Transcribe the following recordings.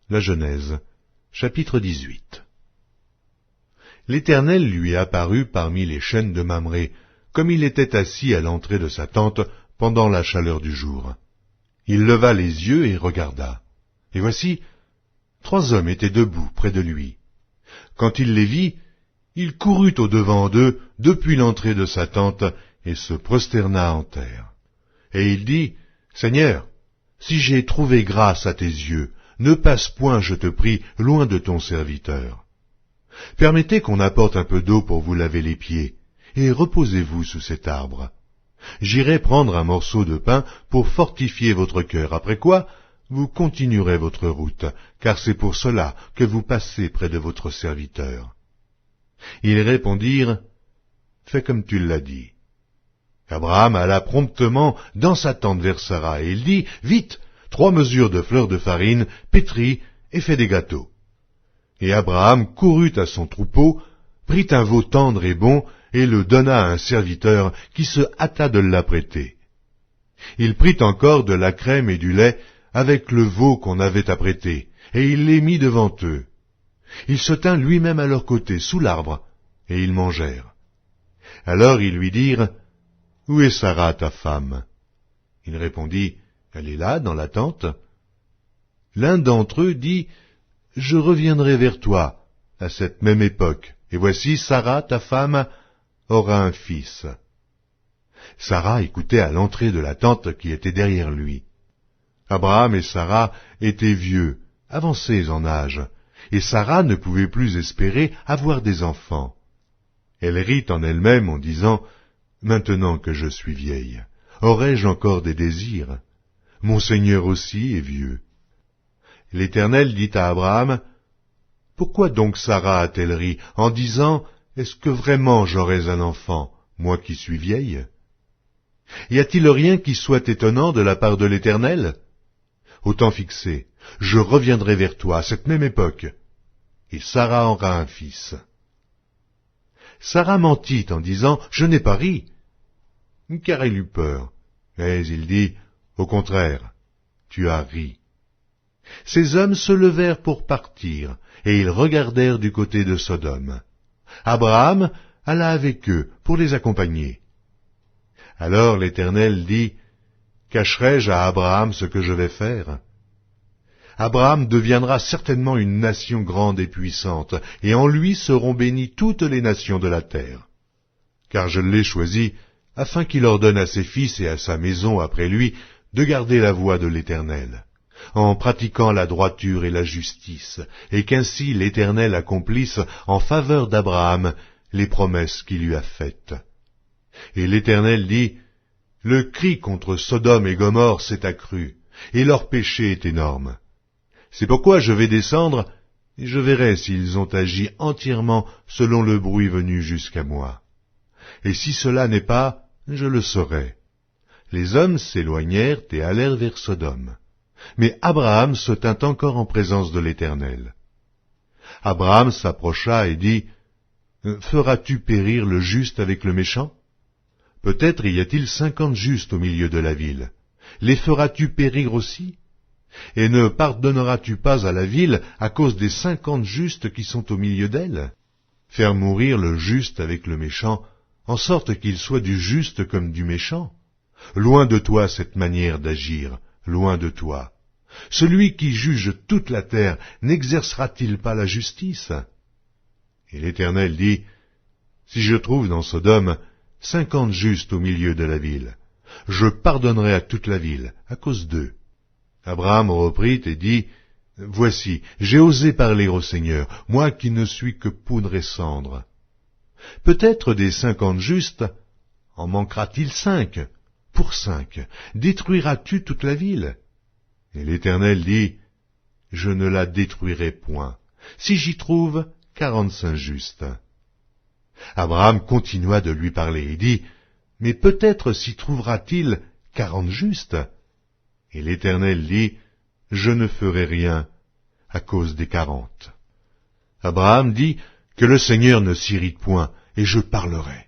La Genèse, chapitre 18. L'Éternel lui apparut parmi les chênes de Mamré, comme il était assis à l'entrée de sa tente pendant la chaleur du jour. Il leva les yeux et regarda. Et voici, 3 hommes étaient debout près de lui. Quand il les vit, il courut au-devant d'eux depuis l'entrée de sa tente et se prosterna en terre. Et il dit, « Seigneur, si j'ai trouvé grâce à tes yeux, ne passe point, je te prie, loin de ton serviteur. Permettez qu'on apporte un peu d'eau pour vous laver les pieds, et reposez-vous sous cet arbre. J'irai prendre un morceau de pain pour fortifier votre cœur, après quoi vous continuerez votre route, car c'est pour cela que vous passez près de votre serviteur. » Ils répondirent, « Fais comme tu l'as dit. » Abraham alla promptement dans sa tente vers Sarah, et il dit, « Vite, 3 mesures de fleur de farine, pétris et fais des gâteaux. » Et Abraham courut à son troupeau, prit un veau tendre et bon, et le donna à un serviteur qui se hâta de l'apprêter. Il prit encore de la crème et du lait avec le veau qu'on avait apprêté, et il les mit devant eux. Il se tint lui-même à leur côté, sous l'arbre, et ils mangèrent. Alors ils lui dirent, « Où est Sarah, ta femme ?» Il répondit, « Elle est là, dans la tente. » L'un d'entre eux dit, « Je reviendrai vers toi à cette même époque, et voici Sarah, ta femme, aura un fils. » Sarah écoutait à l'entrée de la tente qui était derrière lui. Abraham et Sarah étaient vieux, avancés en âge, et Sarah ne pouvait plus espérer avoir des enfants. Elle rit en elle-même en disant, « Maintenant que je suis vieille, aurai-je encore des désirs? Mon Seigneur aussi est vieux. » L'Éternel dit à Abraham, « Pourquoi donc Sarah a-t-elle ri en disant, « Est-ce que vraiment j'aurai un enfant, moi qui suis vieille? » Y a-t-il rien qui soit étonnant de la part de l'Éternel? Au temps fixé, je reviendrai vers toi à cette même époque, et Sarah aura un fils. » Sarah mentit en disant, « Je n'ai pas ri. » Car elle eut peur. Mais il dit, « Au contraire, tu as ri. » Ces hommes se levèrent pour partir, et ils regardèrent du côté de Sodome. Abraham alla avec eux pour les accompagner. Alors l'Éternel dit, « Cacherai-je à Abraham ce que je vais faire? Abraham deviendra certainement une nation grande et puissante, et en lui seront bénies toutes les nations de la terre. Car je l'ai choisi afin qu'il ordonne à ses fils et à sa maison après lui de garder la voie de l'Éternel, en pratiquant la droiture et la justice, et qu'ainsi l'Éternel accomplisse en faveur d'Abraham les promesses qu'il lui a faites. » Et l'Éternel dit, « Le cri contre Sodome et Gomorrhe s'est accru, et leur péché est énorme. C'est pourquoi je vais descendre, et je verrai s'ils ont agi entièrement selon le bruit venu jusqu'à moi. Et si cela n'est pas, je le saurai. » Les hommes s'éloignèrent et allèrent vers Sodome. Mais Abraham se tint encore en présence de l'Éternel. Abraham s'approcha et dit, « Feras-tu périr le juste avec le méchant? Peut-être y a-t-il 50 justes au milieu de la ville. Les feras-tu périr aussi? Et ne pardonneras-tu pas à la ville à cause des 50 justes qui sont au milieu d'elle? Faire mourir le juste avec le méchant, en sorte qu'il soit du juste comme du méchant? Loin de toi cette manière d'agir, loin de toi. Celui qui juge toute la terre n'exercera-t-il pas la justice? » Et l'Éternel dit, « Si je trouve dans Sodome 50 justes au milieu de la ville, je pardonnerai à toute la ville, à cause d'eux. » Abraham reprit et dit, « Voici, j'ai osé parler au Seigneur, moi qui ne suis que poudre et cendre. Peut-être des 50 justes, en manquera-t-il 5? Pour 5, détruiras-tu toute la ville? » Et l'Éternel dit, « Je ne la détruirai point, si j'y trouve 45 justes. » Abraham continua de lui parler et dit, « Mais peut-être s'y trouvera-t-il 40 justes? » Et l'Éternel dit, « Je ne ferai rien à cause des 40. » Abraham dit, « Que le Seigneur ne s'irrite point, et je parlerai.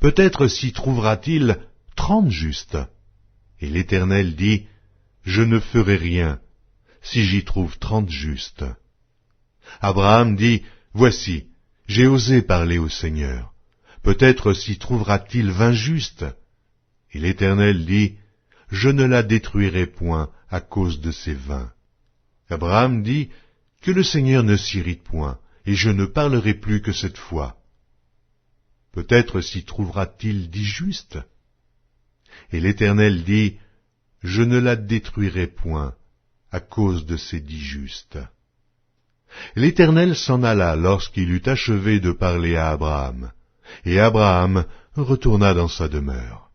Peut-être s'y trouvera-t-il 30 justes. » Et l'Éternel dit, « Je ne ferai rien si j'y trouve 30 justes. Abraham dit, Voici, j'ai osé parler au Seigneur. Peut-être s'y trouvera-t-il 20 justes. Et l'Éternel dit, Je ne la détruirai point à cause de ces 20. Abraham dit, Que le Seigneur ne s'irrite point, et je ne parlerai plus que cette fois. Peut-être s'y trouvera-t-il 10 justes. Et l'Éternel dit, Je ne la détruirai point à cause de ces 10 justes. L'Éternel s'en alla lorsqu'il eut achevé de parler à Abraham, et Abraham retourna dans sa demeure.